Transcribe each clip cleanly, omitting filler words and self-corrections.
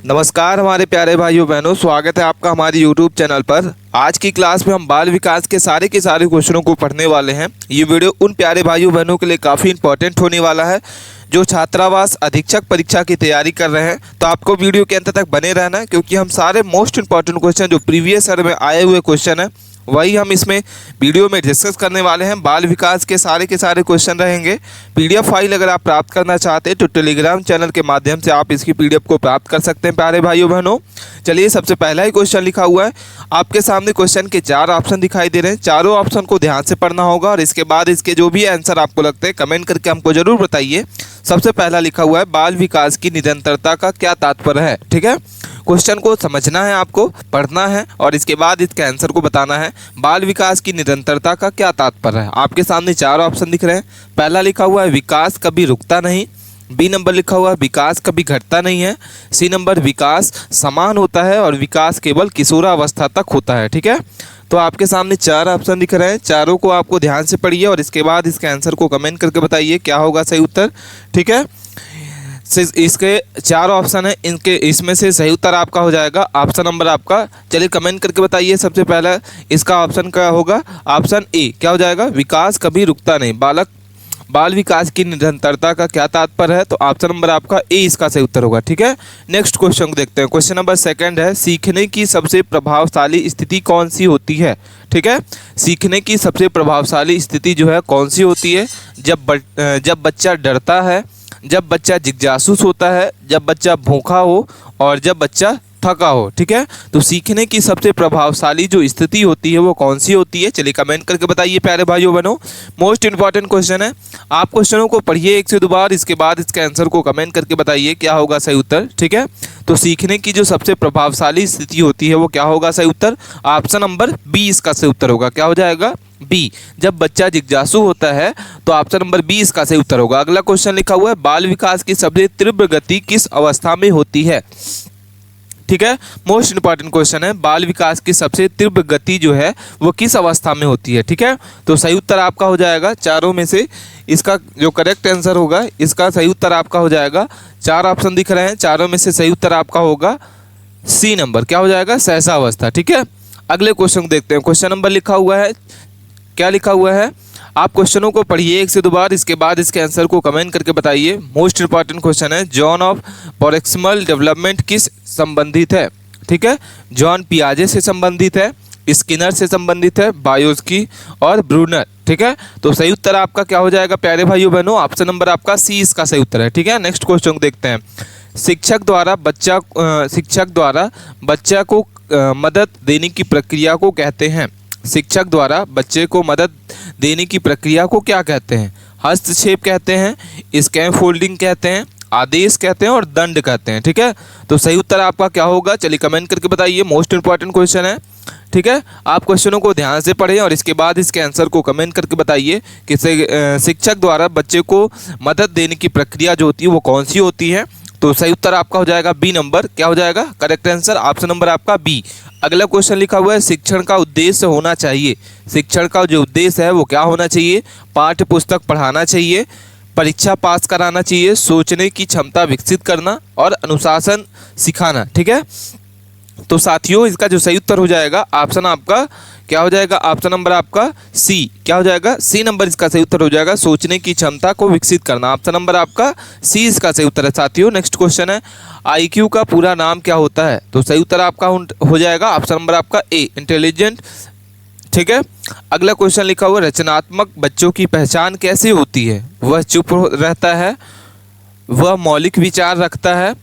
नमस्कार हमारे प्यारे भाइयों बहनों, स्वागत है आपका हमारे YouTube चैनल पर। आज की क्लास में हम बाल विकास के सारे क्वेश्चनों को पढ़ने वाले हैं। ये वीडियो उन प्यारे भाइयों बहनों के लिए काफ़ी इंपॉर्टेंट होने वाला है जो छात्रावास अधीक्षक परीक्षा की तैयारी कर रहे हैं। तो आपको वीडियो के अंत तक बने रहना है, क्योंकि हम सारे मोस्ट इंपॉर्टेंट क्वेश्चन जो प्रीवियस ईयर में आए हुए क्वेश्चन हैं वही हम इसमें वीडियो में डिस्कस करने वाले हैं। बाल विकास के सारे क्वेश्चन रहेंगे। पीडीएफ फाइल अगर आप प्राप्त करना चाहते हैं तो टेलीग्राम चैनल के माध्यम से आप इसकी पीडीएफ को प्राप्त कर सकते हैं प्यारे भाइयों बहनों। चलिए, सबसे पहला ही क्वेश्चन लिखा हुआ है। आपके सामने क्वेश्चन के 4 ऑप्शन दिखाई दे रहे हैं। चारों ऑप्शन को ध्यान से पढ़ना होगा और इसके बाद इसके जो भी आंसर आपको लगते हैं कमेंट करके हमको जरूर बताइए। सबसे पहला लिखा हुआ है, बाल विकास की निरंतरता का क्या तात्पर्य है। ठीक है, क्वेश्चन को समझना है, आपको पढ़ना है और इसके बाद इसके आंसर को बताना है। बाल विकास की निरंतरता का क्या तात्पर्य है। आपके सामने 4 ऑप्शन दिख रहे हैं। पहला लिखा हुआ है, विकास कभी रुकता नहीं। बी नंबर लिखा हुआ है, विकास कभी घटता नहीं है। सी नंबर, विकास समान होता है और विकास केवल किशोरावस्था तक होता है। ठीक है, तो आपके सामने 4 ऑप्शन दिख रहे हैं। चारों को आपको ध्यान से पढ़िए और इसके बाद इसके आंसर को कमेंट करके बताइए क्या होगा सही उत्तर। ठीक है, इसके 4 ऑप्शन है, इनके इसमें से सही उत्तर आपका हो जाएगा ऑप्शन नंबर आपका। चलिए कमेंट करके बताइए। सबसे पहला इसका ऑप्शन क्या होगा, ऑप्शन ए क्या हो जाएगा, विकास कभी रुकता नहीं। बाल विकास की निरंतरता का क्या तात्पर्य है, तो ऑप्शन नंबर आपका ए इसका सही उत्तर होगा। ठीक है, नेक्स्ट क्वेश्चन को देखते हैं। क्वेश्चन नंबर 2 है, सीखने की सबसे प्रभावशाली स्थिति कौन सी होती है। ठीक है, सीखने की सबसे प्रभावशाली स्थिति जो है कौन सी होती है, जब बच्चा डरता है, जब बच्चा जिज्ञासु होता है, जब बच्चा भूखा हो और जब बच्चा थका हो। ठीक है, तो सीखने की सबसे प्रभावशाली जो स्थिति होती है वो कौन सी होती है। चलिए कमेंट करके बताइए प्यारे भाइयों बहनों। मोस्ट इंपॉर्टेंट क्वेश्चन है, आप क्वेश्चनों को पढ़िए 1 से 2 बार, इसके बाद इसके आंसर को कमेंट करके बताइए क्या होगा सही उत्तर। ठीक है, तो सीखने की जो सबसे प्रभावशाली स्थिति होती है वो क्या होगा सही उत्तर, ऑप्शन नंबर बी इसका सही उत्तर होगा। क्या हो जाएगा, बी, जब बच्चा जिज्ञासु होता है, तो ऑप्शन नंबर बी इसका सही उत्तर होगा। अगला क्वेश्चन लिखा हुआ है, बाल विकास की सबसे तीव्र गति किस अवस्था में होती है। ठीक है, मोस्ट इंपॉर्टेंट क्वेश्चन है, बाल विकास की सबसे तीव्र गति जो है वो किस अवस्था में होती है। ठीक है, तो सही उत्तर आपका हो जाएगा चारों में से, इसका जो करेक्ट आंसर होगा इसका सही उत्तर आपका हो जाएगा। 4 ऑप्शन दिख रहे हैं, चारों में से सही उत्तर आपका होगा सी नंबर, क्या हो जाएगा, सहसा अवस्था। ठीक है, अगले क्वेश्चन को देखते हैं। क्वेश्चन नंबर लिखा हुआ है, क्या लिखा हुआ है, आप क्वेश्चनों को पढ़िए 1 से 2 बार, इसके बाद इसके आंसर को कमेंट करके बताइए। मोस्ट इंपॉर्टेंट क्वेश्चन है, जोन ऑफ प्रोक्सिमल डेवलपमेंट किस संबंधित है। ठीक है, जॉन पियाजे से संबंधित है, स्किनर से संबंधित है, बायोस्की और ब्रूनर। ठीक है, तो सही उत्तर आपका क्या हो जाएगा प्यारे भाइयों बहनों, ऑप्शन नंबर आपका सी इसका सही उत्तर है। ठीक है, नेक्स्ट क्वेश्चन को देखते हैं। शिक्षक द्वारा बच्चा को मदद देने की प्रक्रिया को कहते हैं। शिक्षक द्वारा बच्चे को मदद देने की प्रक्रिया को क्या कहते हैं, हस्तक्षेप कहते हैं, स्कैफोल्डिंग कहते हैं, आदेश कहते हैं और दंड कहते हैं। ठीक है, तो सही उत्तर आपका क्या होगा, चलिए कमेंट करके बताइए। मोस्ट इंपॉर्टेंट क्वेश्चन है। ठीक है, आप क्वेश्चनों को ध्यान से पढ़ें और इसके बाद इसके आंसर को कमेंट करके बताइए कि शिक्षक द्वारा बच्चे को मदद देने की प्रक्रिया जो होती है वो कौन सी होती है। तो सही उत्तर आपका हो जाएगा बी नंबर, क्या हो जाएगा, करेक्ट आंसर ऑप्शन नंबर आपका बी। अगला क्वेश्चन लिखा हुआ है, शिक्षण का उद्देश्य होना चाहिए। शिक्षण का जो उद्देश्य है वो क्या होना चाहिए, पाठ्य पुस्तक पढ़ाना चाहिए, परीक्षा पास कराना चाहिए, सोचने की क्षमता विकसित करना और अनुशासन सिखाना। ठीक है, तो साथियों इसका जो सही उत्तर हो जाएगा ऑप्शन आपका क्या हो जाएगा, ऑप्शन नंबर आपका सी, क्या हो जाएगा, सी नंबर इसका सही उत्तर हो जाएगा, सोचने की क्षमता को विकसित करना। ऑप्शन नंबर आपका सी इसका सही उत्तर है साथियों। नेक्स्ट क्वेश्चन है, आईक्यू का पूरा नाम क्या होता है, तो सही उत्तर आपका हो जाएगा ऑप्शन नंबर आपका ए, इंटेलिजेंट। ठीक है, अगला क्वेश्चन लिखा हुआ, रचनात्मक बच्चों की पहचान कैसे होती है। वह चुप रहता है, वह मौलिक विचार रखता है,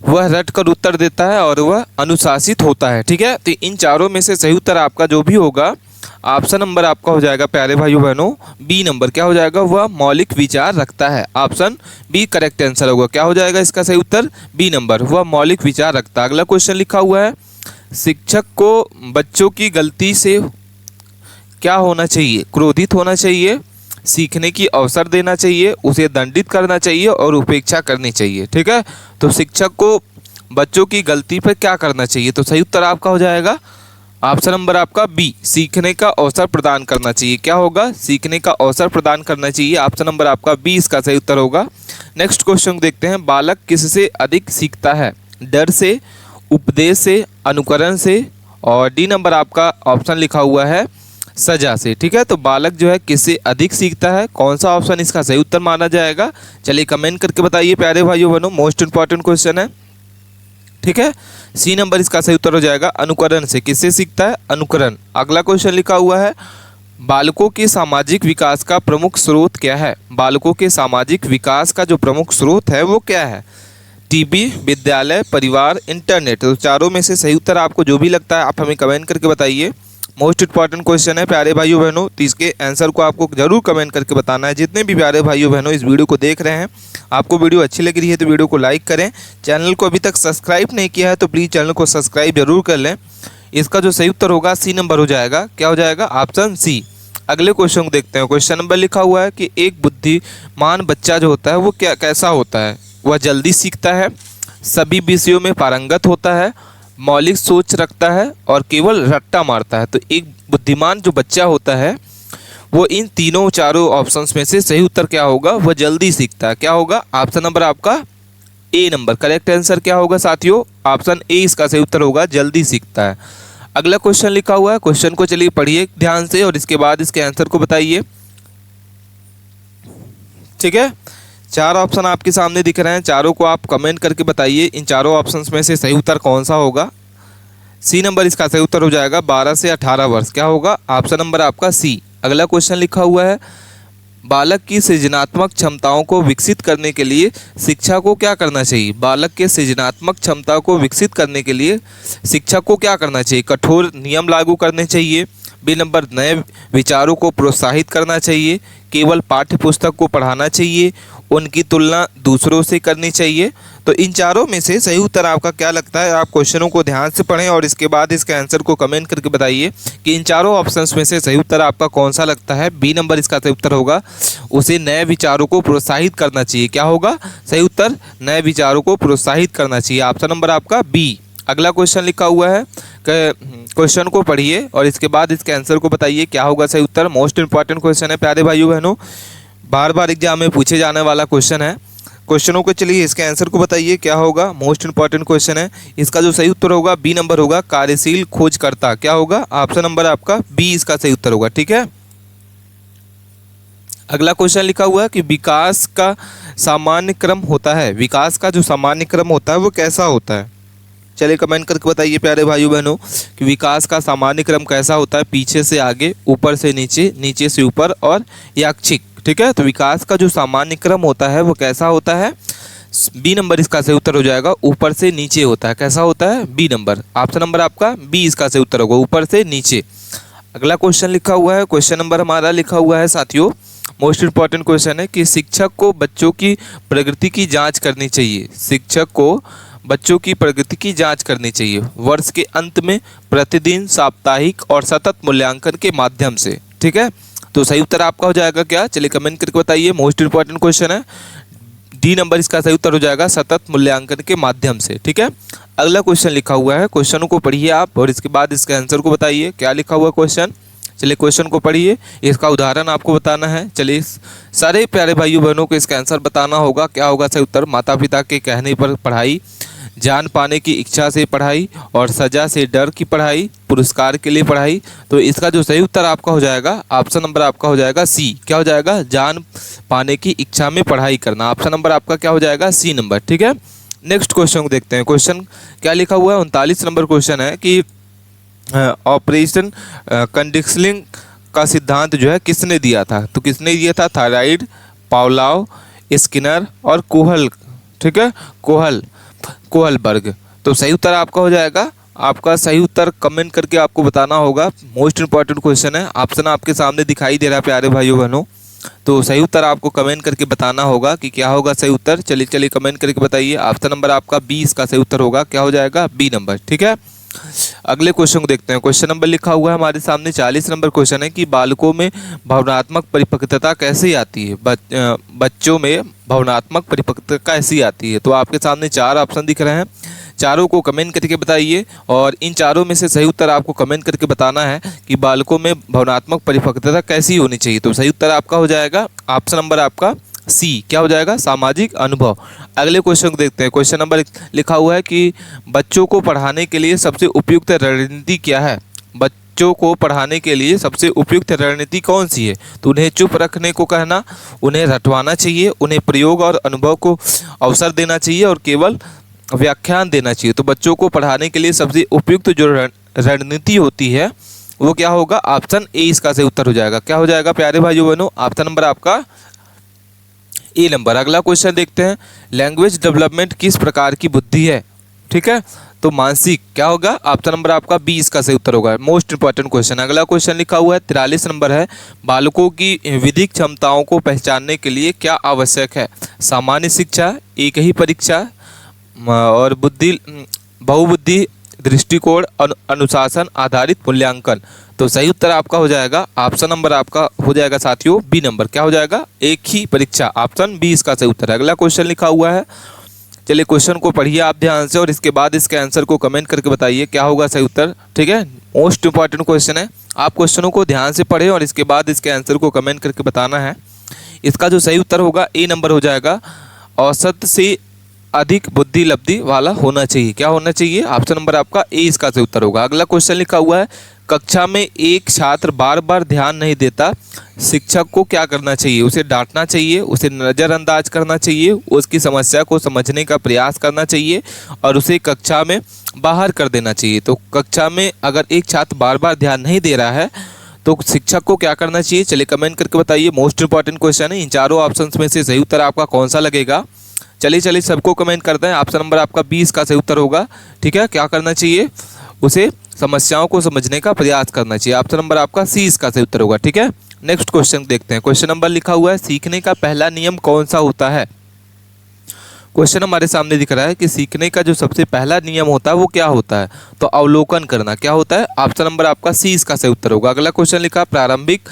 वह रट कर उत्तर देता है और वह अनुशासित होता है। ठीक है, तो इन चारों में से सही उत्तर आपका जो भी होगा ऑप्शन नंबर आपका हो जाएगा प्यारे भाइयों बहनों बी नंबर, क्या हो जाएगा, वह मौलिक विचार रखता है। ऑप्शन बी करेक्ट आंसर होगा, क्या हो जाएगा इसका सही उत्तर, बी नंबर, वह मौलिक विचार रखता है। अगला क्वेश्चन लिखा हुआ है, शिक्षक को बच्चों की गलती से क्या होना चाहिए, क्रोधित होना चाहिए, सीखने की अवसर देना चाहिए, उसे दंडित करना चाहिए और उपेक्षा करनी चाहिए। ठीक है, तो शिक्षक को बच्चों की गलती पर क्या करना चाहिए, तो सही उत्तर आपका हो जाएगा ऑप्शन नंबर आपका बी, सीखने का अवसर प्रदान करना चाहिए। क्या होगा, सीखने का अवसर प्रदान करना चाहिए। ऑप्शन नंबर आपका बी इसका सही उत्तर होगा। नेक्स्ट क्वेश्चन देखते हैं, बालक किससे अधिक सीखता है। डर से, उपदेश से, अनुकरण से, और डी नंबर आपका ऑप्शन लिखा हुआ है सजा से। ठीक है, तो बालक जो है किससे अधिक सीखता है, कौन सा ऑप्शन इसका सही उत्तर माना जाएगा? चलिए कमेंट करके बताइए प्यारे भाइयों बहनों, मोस्ट इंपॉर्टेंट क्वेश्चन है। ठीक है, सी नंबर इसका सही उत्तर हो जाएगा अनुकरण से। किससे सीखता है? अनुकरण। अगला क्वेश्चन लिखा हुआ है बालकों के सामाजिक विकास का प्रमुख स्रोत क्या है? बालकों के सामाजिक विकास का जो प्रमुख स्रोत है वो क्या है? टीवी, विद्यालय, परिवार, इंटरनेट। तो चारों में से सही उत्तर आपको जो भी लगता है आप हमें कमेंट करके बताइए। मोस्ट इंपॉर्टेंट क्वेश्चन है प्यारे भाइयों बहनों, तो इसके आंसर को आपको जरूर कमेंट करके बताना है। जितने भी प्यारे भाइयों बहनों इस वीडियो को देख रहे हैं, आपको वीडियो अच्छी लग रही है तो वीडियो को लाइक करें। चैनल को अभी तक सब्सक्राइब नहीं किया है तो प्लीज़ चैनल को सब्सक्राइब जरूर कर लें। इसका जो सही उत्तर होगा सी नंबर हो जाएगा। क्या हो जाएगा? Option C. अगले क्वेश्चन को देखते हैं। क्वेश्चन नंबर लिखा हुआ है कि एक बुद्धिमान बच्चा जो होता है वो कैसा होता है? वह जल्दी सीखता है, सभी विषयों में पारंगत होता है, मौलिक सोच रखता है और केवल रट्टा मारता है। तो एक बुद्धिमान जो बच्चा होता है वो इन तीनों चारों ऑप्शंस में से सही उत्तर क्या होगा? वह जल्दी सीखता है। क्या होगा? ऑप्शन नंबर आपका ए नंबर। करेक्ट आंसर क्या होगा साथियों? ऑप्शन ए इसका सही उत्तर होगा, जल्दी सीखता है। अगला क्वेश्चन लिखा हुआ है, क्वेश्चन को चलिए पढ़िए ध्यान से और इसके बाद इसके आंसर को बताइए। ठीक है, चार ऑप्शन आपके सामने दिख रहे हैं, चारों को आप कमेंट करके बताइए इन चारों ऑप्शंस में से सही उत्तर कौन सा होगा। सी नंबर इसका सही उत्तर हो जाएगा 12 से 18 वर्ष। क्या होगा? ऑप्शन नंबर आपका सी। अगला क्वेश्चन लिखा हुआ है बालक की सृजनात्मक क्षमताओं को विकसित करने के लिए शिक्षक को क्या करना चाहिए? बालक के सृजनात्मक क्षमता को विकसित करने के लिए शिक्षक को क्या करना चाहिए? कठोर नियम लागू करने चाहिए, बी नंबर नए विचारों को प्रोत्साहित करना चाहिए, केवल पाठ्य पुस्तक को पढ़ाना चाहिए, उनकी तुलना दूसरों से करनी चाहिए। तो इन चारों में से सही उत्तर आपका क्या लगता है? आप क्वेश्चनों को ध्यान से पढ़ें और इसके बाद इसके आंसर को कमेंट करके बताइए कि इन चारों ऑप्शंस में से सही उत्तर आपका कौन सा लगता है। बी नंबर इसका सही उत्तर होगा, उसे नए विचारों को प्रोत्साहित करना चाहिए। क्या होगा सही उत्तर? नए विचारों को प्रोत्साहित करना चाहिए। ऑप्शन नंबर आपका बी। अगला क्वेश्चन लिखा हुआ है, क्वेश्चन को पढ़िए और इसके बाद इसके आंसर को बताइए क्या होगा सही उत्तर। मोस्ट इंपॉर्टेंट क्वेश्चन है प्यारे भाइयों बहनों, बार बार एग्जाम में पूछे जाने वाला क्वेश्चन है। क्वेश्चनों को चलिए इसके आंसर को बताइए क्या होगा। मोस्ट इंपॉर्टेंट क्वेश्चन है, इसका जो सही उत्तर होगा बी नंबर होगा, कार्यशील खोजकर्ता। क्या होगा? ऑप्शन नंबर आपका बी इसका सही उत्तर होगा। ठीक है, अगला क्वेश्चन लिखा हुआ है कि विकास का सामान्य क्रम होता है। विकास का जो सामान्य क्रम होता है वो कैसा होता है? चलिए कमेंट करके बताइए प्यारे भाइयों बहनों कि विकास का सामान्य क्रम कैसा होता है। पीछे से आगे, ऊपर से नीचे, नीचे से ऊपर और यादृच्छिक। ठीक है, तो विकास का जो सामान्य क्रम होता है वो कैसा होता है? बी नंबर इसका सही उत्तर हो जाएगा, ऊपर से नीचे होता है। कैसा होता है? B number. ऑप्शन नंबर आपका बी इसका सही उत्तर होगा, ऊपर से नीचे। अगला क्वेश्चन लिखा हुआ है, क्वेश्चन नंबर हमारा लिखा हुआ है साथियों, मोस्ट इंपॉर्टेंट क्वेश्चन है कि शिक्षक को बच्चों की प्रगति की जांच करनी चाहिए। शिक्षक को बच्चों की प्रगति की जांच करनी चाहिए वर्ष के अंत में, प्रतिदिन, साप्ताहिक और सतत मूल्यांकन के माध्यम से। ठीक है, तो सही उत्तर आपका हो जाएगा क्या? चलिए कमेंट करके बताइए। मोस्ट इंपॉर्टेंट क्वेश्चन है, डी नंबर इसका सही उत्तर हो जाएगा, सतत मूल्यांकन के माध्यम से। ठीक है, अगला क्वेश्चन लिखा हुआ है, क्वेश्चन को पढ़िए आप और इसके बाद इसके आंसर को बताइए क्या लिखा हुआ क्वेश्चन। चलिए क्वेश्चन को पढ़िए, इसका उदाहरण आपको बताना है। चलिए सारे प्यारे भाइयों बहनों को इसका आंसर बताना होगा। क्या होगा सही उत्तर? माता पिता के कहने पर पढ़ाई, जान पाने की इच्छा से पढ़ाई और सजा से डर की पढ़ाई, पुरस्कार के लिए पढ़ाई। तो इसका जो सही उत्तर आपका हो जाएगा, ऑप्शन नंबर आपका हो जाएगा सी। क्या हो जाएगा? जान पाने की इच्छा में पढ़ाई करना। ऑप्शन नंबर आपका क्या हो जाएगा? C number. ठीक है, नेक्स्ट क्वेश्चन को देखते हैं। क्वेश्चन क्या लिखा हुआ है? 39 नंबर क्वेश्चन है कि ऑपरेशन कंडीशनिंग का सिद्धांत जो है किसने दिया था? तो किसने दिया था? थायराइड, पावलोव, स्किनर और कोहल। ठीक है, कोहलबर्ग। तो सही उत्तर आपका हो जाएगा, आपका सही उत्तर कमेंट करके आपको बताना होगा। मोस्ट इंपॉर्टेंट क्वेश्चन है, ऑप्शन आपके सामने दिखाई दे रहा है प्यारे भाइयों बहनों, तो सही उत्तर आपको कमेंट करके बताना होगा कि क्या होगा सही उत्तर। चलिए कमेंट करके बताइए। ऑप्शन नंबर आपका बी इसका सही उत्तर होगा। क्या हो जाएगा? B number. ठीक है, अगले क्वेश्चन को देखते हैं। क्वेश्चन नंबर लिखा हुआ है हमारे सामने 40 नंबर क्वेश्चन है कि बालकों में भावनात्मक परिपक्वता कैसे आती है? बच्चों में भावनात्मक परिपक्वता कैसी आती है? तो आपके सामने चार ऑप्शन दिख रहे हैं, चारों को कमेंट करके बताइए और इन चारों में से सही उत्तर आपको कमेंट करके बताना है कि बालकों में भावनात्मक परिपक्वता कैसी होनी चाहिए। तो सही उत्तर आपका हो जाएगा, ऑप्शन नंबर आपका सी क्या हो जाएगा, सामाजिक अनुभव। अगले क्वेश्चन को देखते हैं। क्वेश्चन नंबर लिखा हुआ है कि बच्चों को पढ़ाने के लिए सबसे उपयुक्त रणनीति क्या है। बच्चों को पढ़ाने के लिए सबसे उपयुक्त रणनीति कौन सी है। तो उन्हें चुप रखने को कहना, उन्हें रटवाना चाहिए, उन्हें प्रयोग और अनुभव को अवसर देना चाहिए और केवल व्याख्यान देना चाहिए। तो बच्चों को पढ़ाने के लिए सबसे उपयुक्त जो रणनीति होती है वो क्या होगा, ऑप्शन ए इसका सही उत्तर हो जाएगा। क्या हो जाएगा प्यारे भाइयों बहनों, ऑप्शन नंबर आपका ए नंबर। अगला क्वेश्चन देखते हैं, लैंग्वेज डेवलपमेंट किस प्रकार की बुद्धि है। ठीक है, तो मानसिक क्या होगा, ऑप्शन नंबर आपका बी इसका सही उत्तर होगा। Most important question. अगला क्वेश्चन लिखा हुआ है 43 नंबर है, बालकों की विधिक क्षमताओं को पहचानने के लिए क्या आवश्यक है। सामान्य शिक्षा, एक ही परीक्षा और बहुबुद्धि दृष्टिकोण, अनुशासन आधारित मूल्यांकन। तो सही उत्तर आपका हो जाएगा, ऑप्शन नंबर आपका हो जाएगा साथियों बी नंबर। क्या हो जाएगा, एक ही परीक्षा, ऑप्शन बी इसका सही उत्तर है। अगला क्वेश्चन लिखा हुआ है, चलिए क्वेश्चन को पढ़िए आप ध्यान से और इसके बाद इसके आंसर को कमेंट करके बताइए क्या होगा सही उत्तर। ठीक है, मोस्ट इंपॉर्टेंट क्वेश्चन है, आप क्वेश्चनों को ध्यान से पढ़ें और इसके बाद इसके आंसर को कमेंट करके बताना है। इसका जो सही उत्तर होगा ए नंबर हो जाएगा, औसत से अधिक बुद्धि लब्धि वाला होना चाहिए। क्या होना चाहिए, ऑप्शन नंबर आपका ए इसका सही उत्तर होगा। अगला क्वेश्चन लिखा हुआ है, कक्षा में एक छात्र बार बार ध्यान नहीं देता, शिक्षक को क्या करना चाहिए। उसे डांटना चाहिए, उसे नज़रअंदाज करना चाहिए, उसकी समस्या को समझने का प्रयास करना चाहिए और उसे कक्षा में बाहर कर देना चाहिए। तो कक्षा में अगर एक छात्र बार बार ध्यान नहीं दे रहा है तो शिक्षक को क्या करना चाहिए, चलिए कमेंट करके बताइए। मोस्ट इंपॉर्टेंट क्वेश्चन है, इन चारों ऑप्शन में से सही उत्तर आपका कौन सा लगेगा। चलिए सबको कमेंट करते हैं, ऑप्शन नंबर आपका 20 का सही उत्तर होगा। ठीक है, क्या करना चाहिए, उसे समस्याओं को समझने का प्रयास करना चाहिए, ऑप्शन नंबर आपका सी इसका सही उत्तर होगा। ठीक है, नेक्स्ट क्वेश्चन देखते हैं। क्वेश्चन नंबर लिखा हुआ है, सीखने का पहला नियम कौन सा होता है। क्वेश्चन हमारे सामने दिख रहा है कि सीखने का जो सबसे पहला नियम होता है वो क्या होता है। तो अवलोकन करना। क्या होता है, ऑप्शन नंबर आपका सी इसका सही उत्तर होगा। अगला क्वेश्चन लिखा, प्रारंभिक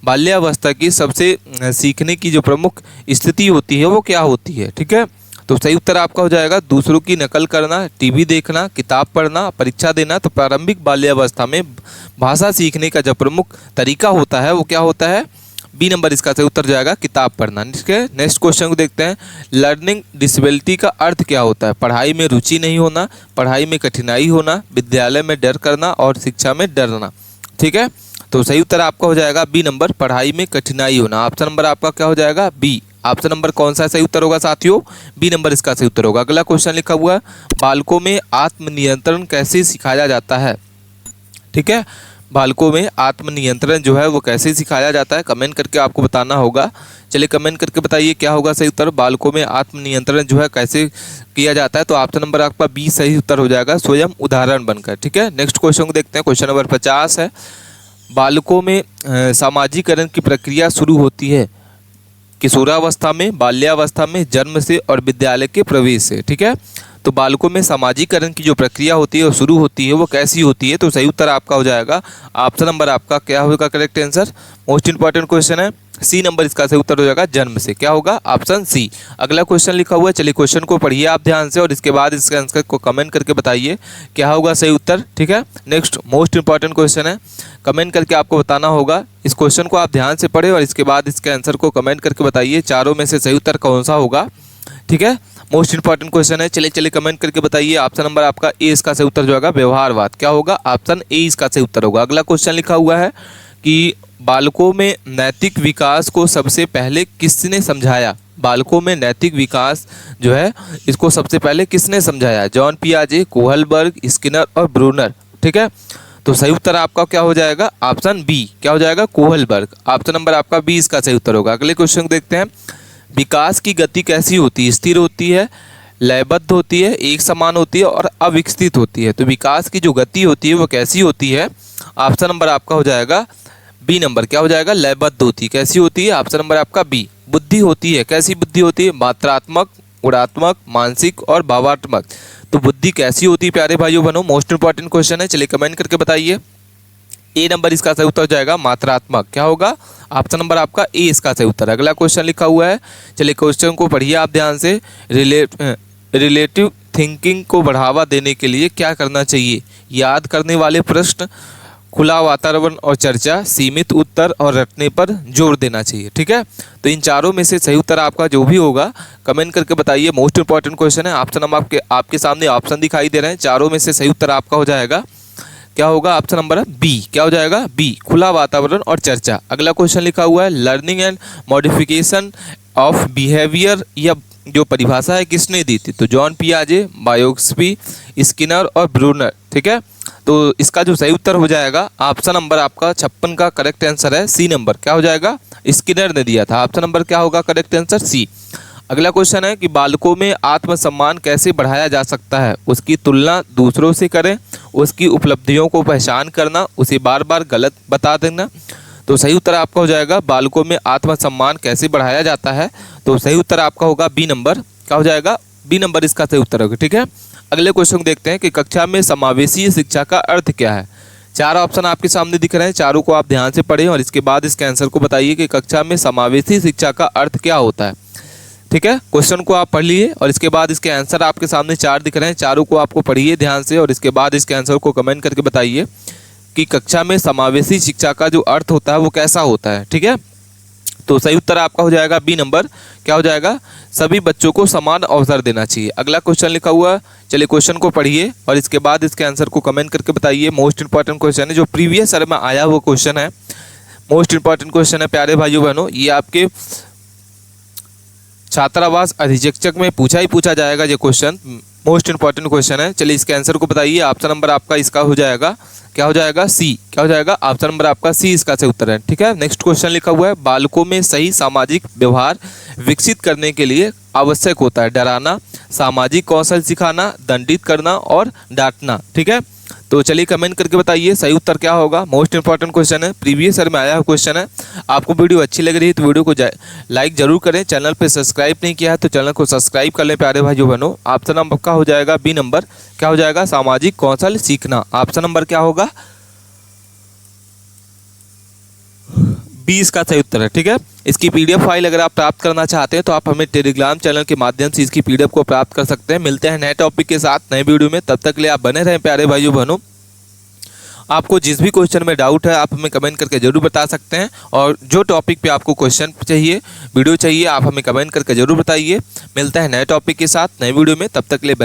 बाल्यावस्था की सबसे सीखने की जो प्रमुख स्थिति होती है वो क्या होती है। ठीक है, तो सही उत्तर आपका हो जाएगा दूसरों की नकल करना, टीवी देखना, किताब पढ़ना, परीक्षा देना। तो प्रारंभिक बाल्यावस्था में भाषा सीखने का जो प्रमुख तरीका होता है वो क्या होता है, बी नंबर इसका सही उत्तर जाएगा, किताब पढ़ना। ठीक है, नेक्स्ट क्वेश्चन को देखते हैं, लर्निंग डिसेबिलिटी का अर्थ क्या होता है। पढ़ाई में रुचि नहीं होना, पढ़ाई में कठिनाई होना, विद्यालय में डर करना और शिक्षा में डरना। ठीक है, तो सही उत्तर आपका हो जाएगा बी नंबर, पढ़ाई में कठिनाई होना। ऑप्शन नंबर आपका क्या हो जाएगा, बी। ऑप्शन नंबर कौन सा सही उत्तर होगा साथियों, बी नंबर इसका सही उत्तर होगा। अगला क्वेश्चन लिखा हुआ है, बालकों में आत्मनियंत्रण कैसे सिखाया जाता है। ठीक है, बालकों में आत्मनियंत्रण जो है वो कैसे सिखाया जाता है, कमेंट करके आपको बताना होगा। चलिए कमेंट करके बताइए क्या होगा सही उत्तर, बालकों में आत्मनियंत्रण जो है कैसे किया जाता है। तो ऑप्शन नंबर आपका बी सही उत्तर हो जाएगा, स्वयं उदाहरण बनकर। ठीक है, नेक्स्ट क्वेश्चन को देखते हैं। क्वेश्चन नंबर 50 है, बालकों में सामाजिकरण की प्रक्रिया शुरू होती है किशोरावस्था में, बाल्यावस्था में, जन्म से और विद्यालय के प्रवेश से। ठीक है, तो बालकों में सामाजिकरण की जो प्रक्रिया होती है वो शुरू होती है वो कैसी होती है। तो सही उत्तर आपका हो जाएगा, ऑप्शन नंबर आपका क्या होगा correct answer. Most important question है, सी नंबर इसका सही उत्तर हो जाएगा, जन्म से। क्या होगा, ऑप्शन सी। अगला क्वेश्चन लिखा हुआ है, चलिए क्वेश्चन को पढ़िए आप ध्यान से और इसके बाद इसके आंसर को कमेंट करके बताइए क्या होगा सही उत्तर। ठीक है, नेक्स्ट मोस्ट इंपॉर्टेंट क्वेश्चन है, कमेंट करके आपको बताना होगा। इस क्वेश्चन को आप ध्यान से पढ़ें और इसके बाद इसके आंसर को कमेंट करके बताइए चारों में से सही उत्तर कौन सा होगा। ठीक है, मोस्ट इंपॉर्टेंट क्वेश्चन है, चलिए कमेंट करके बताइए। ऑप्शन नंबर आपका ए इसका सही उत्तर जो होगा, व्यवहारवाद। क्या होगा, ऑप्शन ए इसका सही उत्तर होगा। अगला क्वेश्चन लिखा हुआ है कि बालकों में नैतिक विकास को सबसे पहले किसने समझाया। बालकों में नैतिक विकास जो है इसको सबसे पहले किसने समझाया, जॉन पियाजे, कोहलबर्ग, स्किनर और ब्रूनर। ठीक है, तो सही उत्तर आपका क्या हो जाएगा, ऑप्शन बी। क्या हो जाएगा, कोहलबर्ग। ऑप्शन नंबर आपका बी इसका सही उत्तर होगा। अगले क्वेश्चन देखते हैं, विकास की गति कैसी होती है, स्थिर होती है, लयबद्ध होती है, एक समान होती है और अविकसित होती है। तो विकास की जो गति होती है वो कैसी होती है, ऑप्शन नंबर आपका हो जाएगा बी नंबर। क्या हो जाएगा, लयबद्ध होती है। कैसी होती है, ऑप्शन नंबर आपका बी। बुद्धि होती है, कैसी बुद्धि होती है, मात्रात्मक, गुणात्मक, मानसिक और भावात्मक। तो बुद्धि कैसी होती है प्यारे भाइयों बहनों, मोस्ट इंपॉर्टेंट क्वेश्चन है, चलिए कमेंट करके बताइए। ए नंबर इसका सही उत्तर हो जाएगा, मात्रात्मक। क्या होगा, ऑप्शन नंबर आपका ए इसका सही उत्तर। अगला क्वेश्चन लिखा हुआ है, चलिए क्वेश्चन को पढ़िए आप ध्यान से। रिलेटिव थिंकिंग को बढ़ावा देने के लिए क्या करना चाहिए, याद करने वाले प्रश्न खुला वातावरण और चर्चा, सीमित उत्तर और रटने पर जोर देना चाहिए। ठीक है, तो इन चारों में से सही उत्तर आपका जो भी होगा कमेंट करके बताइए। मोस्ट इंपॉर्टेंट क्वेश्चन है। ऑप्शन हम आपके सामने ऑप्शन दिखाई दे रहे हैं, चारों में से सही उत्तर आपका हो जाएगा, क्या होगा? ऑप्शन नंबर है बी। क्या हो जाएगा? बी, खुला वातावरण और चर्चा। अगला क्वेश्चन लिखा हुआ है learning and modification of behaviour, या जो परिभाषा है किसने दी थी? तो जॉन पियाजे, बायोक्सपी, स्किनर और ब्रूनर। ठीक है, तो इसका जो सही उत्तर हो जाएगा ऑप्शन नंबर आपका 56 का करेक्ट आंसर है सी नंबर। क्या हो जाएगा? स्किनर ने दिया था। ऑप्शन नंबर क्या होगा करेक्ट आंसर? सी। अगला क्वेश्चन है कि बालकों में आत्मसम्मान कैसे बढ़ाया जा सकता है? उसकी तुलना दूसरों से करें, उसकी उपलब्धियों को पहचान करना, उसे बार बार गलत बता देना। तो सही उत्तर आपका हो जाएगा बालकों में आत्मसम्मान कैसे बढ़ाया जाता है, तो सही उत्तर आपका होगा बी नंबर। क्या हो जाएगा? बी नंबर इसका सही उत्तर होगा। ठीक है, अगले क्वेश्चन को देखते हैं कि कक्षा में समावेशी शिक्षा का अर्थ क्या है? चार ऑप्शन आपके सामने दिख रहे हैं, चारों को आप ध्यान से पढ़ें और इसके बाद इसके आंसर को बताइए कि कक्षा में समावेशी शिक्षा का अर्थ क्या होता है। ठीक है, क्वेश्चन को आप पढ़ लिए और इसके बाद इसके आंसर आपके सामने चार दिख रहे हैं, चारों को आपको पढ़िए ध्यान से और इसके बाद इसके आंसर को कमेंट करके बताइए कि कक्षा में समावेशी शिक्षा का जो अर्थ होता है वो कैसा होता है। ठीक है, तो सही उत्तर आपका हो जाएगा बी नंबर। क्या हो जाएगा? सभी बच्चों को समान अवसर देना चाहिए। अगला क्वेश्चन लिखा हुआ है, चलिए क्वेश्चन को पढ़िए और इसके बाद इसके आंसर को कमेंट करके बताइए। मोस्ट इंपॉर्टेंट क्वेश्चन है, जो प्रीवियस ईयर में आया वो क्वेश्चन है, मोस्ट इंपॉर्टेंट क्वेश्चन है प्यारे भाइयों बहनों। ये आपके छात्रावास अधिशिक्षक में पूछा जाएगा ये क्वेश्चन, मोस्ट इंपॉर्टेंट क्वेश्चन है। चलिए इसके आंसर को बताइए। ऑप्शन नंबर आपका इसका हो जाएगा, क्या हो जाएगा? सी। क्या हो जाएगा? ऑप्शन नंबर आपका सी इसका सही उत्तर है। ठीक है, नेक्स्ट क्वेश्चन लिखा हुआ है बालकों में सही सामाजिक व्यवहार विकसित करने के लिए आवश्यक होता है डराना, सामाजिक कौशल सिखाना, दंडित करना और डांटना। ठीक है, तो चलिए कमेंट करके बताइए सही उत्तर क्या होगा। मोस्ट इंपॉर्टेंट क्वेश्चन है, प्रीवियस ईयर में आया हुआ क्वेश्चन है। आपको वीडियो अच्छी लग रही है तो वीडियो को लाइक जरूर करें, चैनल पे सब्सक्राइब नहीं किया है तो चैनल को सब्सक्राइब कर लें प्यारे भाइयों बहनों। ऑप्शन नंबर का हो जाएगा बी नंबर। क्या हो जाएगा? सामाजिक कौशल सीखना। ऑप्शन नंबर क्या होगा? बी इसका सही उत्तर है। ठीक है, इसकी पीडीएफ फाइल अगर आप प्राप्त करना चाहते हैं तो आप हमें टेलीग्राम चैनल के माध्यम से इसकी पीडीएफ को प्राप्त कर सकते हैं। मिलते हैं नए टॉपिक के साथ नए वीडियो में, तब तक के लिए आप बने रहें प्यारे भाइयों बहनों। आपको जिस भी क्वेश्चन में डाउट है आप हमें कमेंट करके जरूर बता सकते हैं, और जो टॉपिक पे आपको क्वेश्चन चाहिए, वीडियो चाहिए, आप हमें कमेंट करके जरूर बताइए। मिलते हैं नए टॉपिक के साथ नए वीडियो में, तब तक के लिए